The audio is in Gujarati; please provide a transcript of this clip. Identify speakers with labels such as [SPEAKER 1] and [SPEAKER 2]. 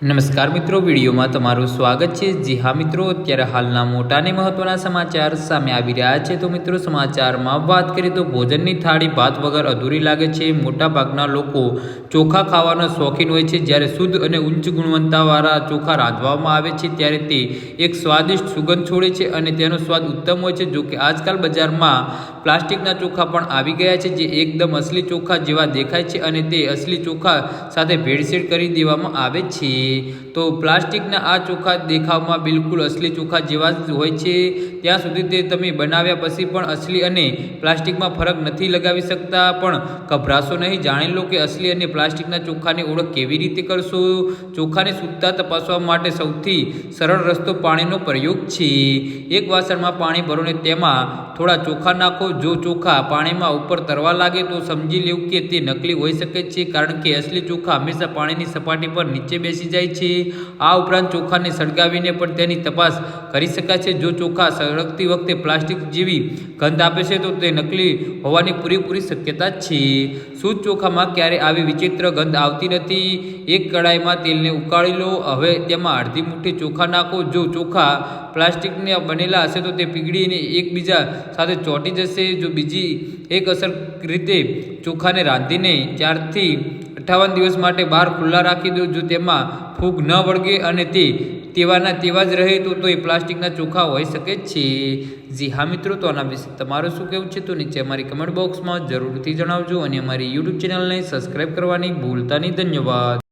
[SPEAKER 1] નમસ્કાર મિત્રો, વિડીયોમાં તમારું સ્વાગત છે। જી હા મિત્રો, અત્યારે હાલના મોટા અને મહત્વના સમાચાર સામે આવી રહ્યા છે। તો મિત્રો, સમાચારમાં વાત કરીએ તો ભોજનની થાળી ભાત વગર અધૂરી લાગે છે। મોટાભાગના લોકો ચોખા ખાવાના શોખીન હોય છે। જ્યારે શુદ્ધ અને ઉચ્ચ ગુણવત્તાવાળા ચોખા રાંધવામાં આવે છે ત્યારે તે એક સ્વાદિષ્ટ સુગંધ છોડે છે અને તેનો સ્વાદ ઉત્તમ હોય છે। જોકે આજકાલ બજારમાં પ્લાસ્ટિકના ચોખા પણ આવી ગયા છે જે એકદમ અસલી ચોખા જેવા દેખાય છે અને તે અસલી ચોખા સાથે ભેળસેળ કરી દેવામાં આવે છે। તો પ્લાસ્ટિકના આ ચોખા દેખાવમાં બિલકુલ અસલી ચોખા જેવા જ હોય છે। ત્યાં સુધી તે તમે બનાવ્યા પછી પણ અસલી અને પ્લાસ્ટિકમાં ફરક નથી લગાવી શકતા। પણ ગભરાશો નહીં, જાણી લો કે અસલી અને પ્લાસ્ટિકના ચોખાની ઓળખ કેવી રીતે કરશો। ચોખાની શુદ્ધતા તપાસવા માટે સૌથી સરળ રસ્તો પાણીનો પ્રયોગ છે। એક વાસણમાં પાણી ભરો અને તેમાં થોડા ચોખા નાખો। જો ચોખા પાણીમાં ઉપર તરવા લાગે તો સમજી લેવું કે તે નકલી હોઈ શકે છે, કારણ કે અસલી ચોખા હંમેશા પાણીની સપાટી પર નીચે બેસી જાય છે। આ ઉપરાંત ચોખાને સળગાવીને પણ તેની તપાસ કરી શકાય છે। જો ચોખા સળગતી વખતે પ્લાસ્ટિક જેવી ગંધ આપે છે તો તે નકલી હોવાની પૂરેપૂરી શક્યતા છે। શુદ્ધ ચોખામાં ક્યારે આવી વિચિત્ર ગંધ આવતી નથી। એક કડાઈમાં તેલને ઉકાળી લો। હવે તેમાં અડધી મુઠ્ઠી ચોખા નાખો। જો ચોખા પ્લાસ્ટિકના બનેલા હશે તો તે પીગળીને એકબીજા સાથે ચોંટી જશે। જો બીજી એક અસર રીતે ચોખાને રાંધીને 4 થી 58 દિવસ માટે બહાર ખુલ્લા રાખી દો। જો તેમાં ફૂગ ન વળગે અને તે તેવાના તેવા જ રહે તો એ પ્લાસ્ટિકના ચોખા હોઈ શકે છે। જી હા મિત્રો, તો આના વિશે તમારું શું કહેવું છે તો નીચે અમારી કમેન્ટ બોક્સમાં જરૂરથી જણાવજો અને અમારી યુટ્યુબ ચેનલને સબસ્ક્રાઈબ કરવાની ભૂલતા નહીં। ધન્યવાદ।